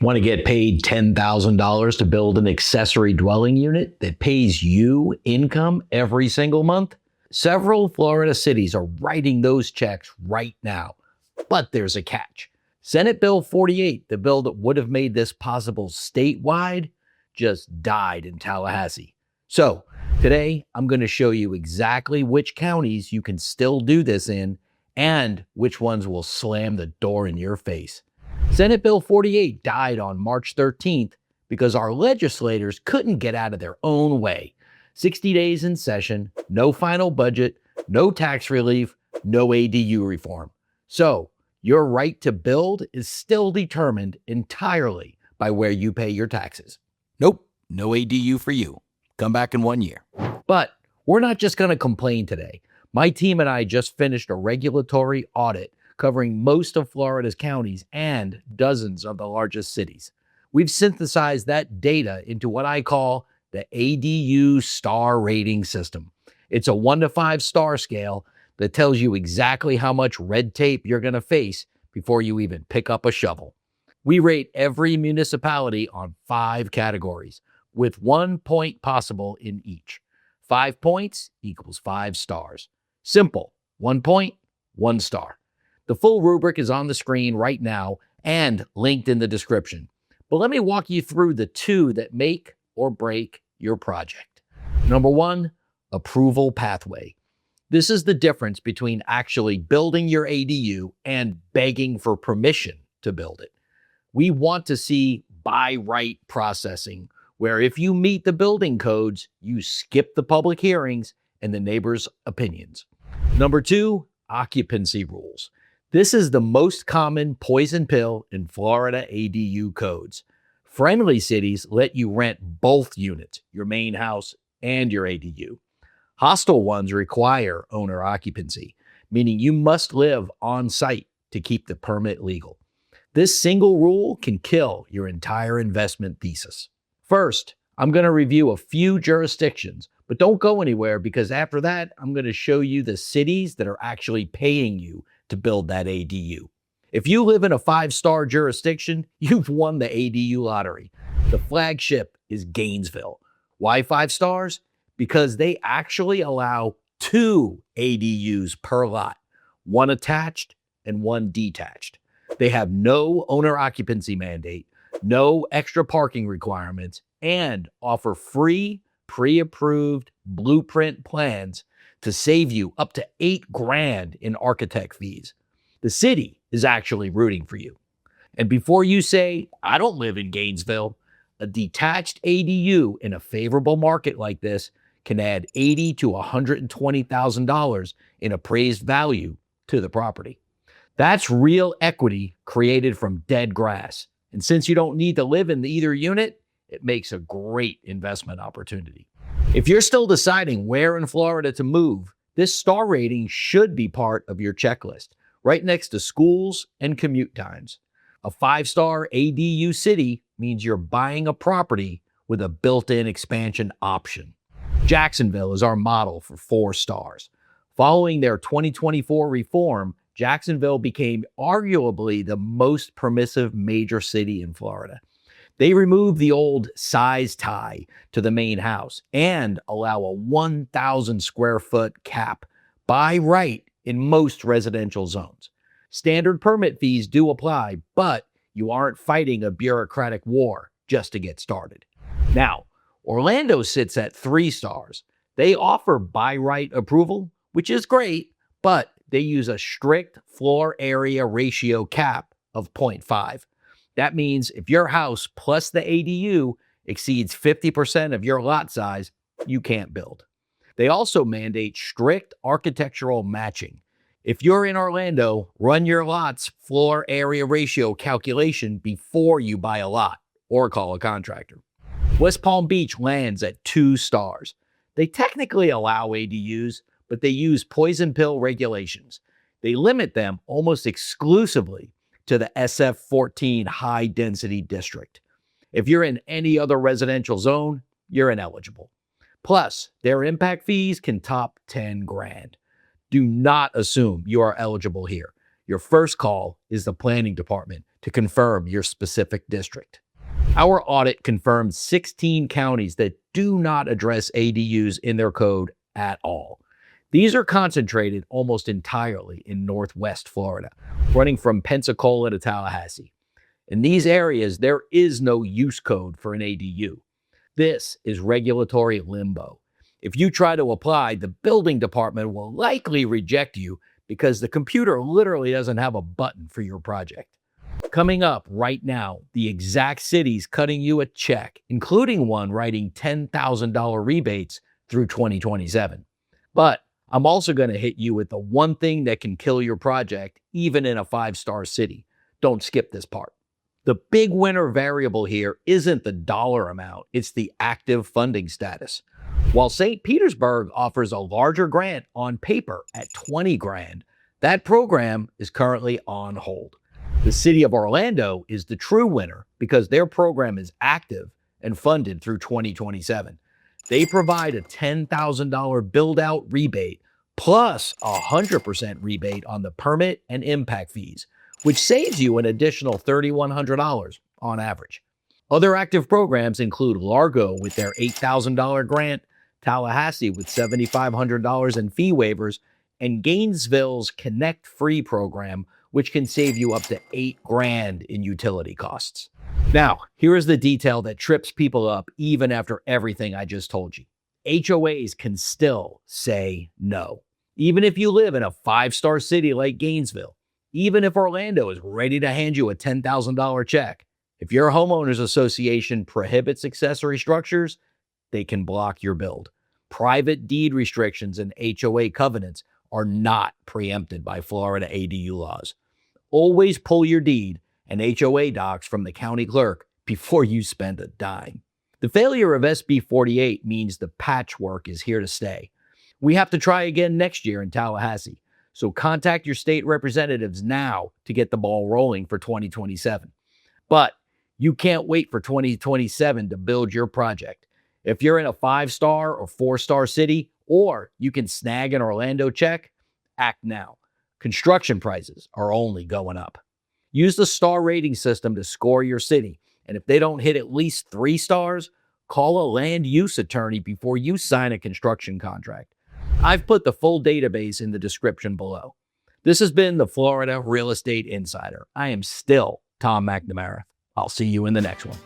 Want to get paid $10,000 to build an accessory dwelling unit that pays you income every single month? Several Florida cities are writing those checks right now. But there's a catch. Senate Bill 48, the bill that would have made this possible statewide, just died in Tallahassee. So today, I'm going to show you exactly which counties you can still do this in and which ones will slam the door in your face. Senate Bill 48 died on March 13th because our legislators couldn't get out of their own way. 60 days in session, no final budget, no tax relief, no ADU reform. So your right to build is still determined entirely by where you pay your taxes. Nope, no ADU for you. Come back in 1 year. But we're not just going to complain today. My team and I just finished a regulatory audit covering most of Florida's counties and dozens of the largest cities. We've synthesized that data into what I call the ADU star rating system. It's a 1 to 5 star scale that tells you exactly how much red tape you're going to face before you even pick up a shovel. We rate every municipality on 5 categories, with 1 point possible in each. 5 points equals 5 stars. Simple. 1 point, 1 star. The full rubric is on the screen right now and linked in the description. But let me walk you through the 2 that make or break your project. Number 1, approval pathway. This is the difference between actually building your ADU and begging for permission to build it. We want to see by right processing, where if you meet the building codes, you skip the public hearings and the neighbors' opinions. Number 2, occupancy rules. This is the most common poison pill in Florida ADU codes. Friendly cities let you rent both units, your main house and your ADU. Hostile ones require owner occupancy, meaning you must live on site to keep the permit legal. This single rule can kill your entire investment thesis. First, I'm going to review a few jurisdictions, but don't go anywhere because after that, I'm going to show you the cities that are actually paying you to build that ADU. If you live in a 5-star jurisdiction, you've won the ADU lottery. The flagship is Gainesville. Why 5 stars? Because they actually allow 2 ADUs per lot, 1 attached and 1 detached. They have no owner occupancy mandate, no extra parking requirements, and offer free, pre-approved blueprint plans to save you up to $8,000 in architect fees. The city is actually rooting for you. And before you say, I don't live in Gainesville, a detached ADU in a favorable market like this can add $80,000 to $120,000 in appraised value to the property. That's real equity created from dead grass. And since you don't need to live in either unit, it makes a great investment opportunity. If you're still deciding where in Florida to move, this star rating should be part of your checklist, right next to schools and commute times. A 5-star ADU city means you're buying a property with a built-in expansion option. Jacksonville is our model for 4 stars. Following their 2024 reform, Jacksonville became arguably the most permissive major city in Florida. They removed the old size tie to the main house and allow a 1,000 square foot cap by right in most residential zones. Standard permit fees do apply, but you aren't fighting a bureaucratic war just to get started. Now, Orlando sits at 3 stars. They offer by right approval, which is great, but they use a strict floor area ratio cap of 0.5. That means if your house plus the ADU exceeds 50% of your lot size, you can't build. They also mandate strict architectural matching. If you're in Orlando, run your lot's floor area ratio calculation before you buy a lot or call a contractor. West Palm Beach lands at 2 stars. They technically allow ADUs, but they use poison pill regulations. They limit them almost exclusively to the SF-14 high-density district. If you're in any other residential zone, you're ineligible. Plus, their impact fees can top $10,000. Do not assume you are eligible here. Your first call is the planning department to confirm your specific district. Our audit confirmed 16 counties that do not address ADUs in their code at all. These are concentrated almost entirely in Northwest Florida, running from Pensacola to Tallahassee. In these areas, there is no use code for an ADU. This is regulatory limbo. If you try to apply, the building department will likely reject you because the computer literally doesn't have a button for your project. Coming up right now, the exact cities cutting you a check, including one writing $10,000 rebates through 2027. But I'm also going to hit you with the one thing that can kill your project, even in a 5-star city. Don't skip this part. The big winner variable here isn't the dollar amount, it's the active funding status. While St. Petersburg offers a larger grant on paper at $20,000, that program is currently on hold. The city of Orlando is the true winner because their program is active and funded through 2027. They provide a $10,000 build-out rebate plus a 100% rebate on the permit and impact fees, which saves you an additional $3,100 on average. Other active programs include Largo with their $8,000 grant, Tallahassee with $7,500 in fee waivers, and Gainesville's Connect Free program, which can save you up to $8,000 in utility costs. Now, here is the detail that trips people up even after everything I just told you. HOAs can still say no. Even if you live in a 5-star city like Gainesville, even if Orlando is ready to hand you a $10,000 check, if your homeowners association prohibits accessory structures, they can block your build. Private deed restrictions and HOA covenants are not preempted by Florida ADU laws. Always pull your deed and HOA docs from the county clerk before you spend a dime. The failure of SB 48 means the patchwork is here to stay. We have to try again next year in Tallahassee, so contact your state representatives now to get the ball rolling for 2027. But you can't wait for 2027 to build your project. If you're in a 5-star or 4-star city, or you can snag an Orlando check, act now. Construction prices are only going up. Use the star rating system to score your city, and if they don't hit at least 3 stars, call a land use attorney before you sign a construction contract. I've put the full database in the description below. This has been the Florida Real Estate Insider. I am still Tom McNamara. I'll see you in the next one.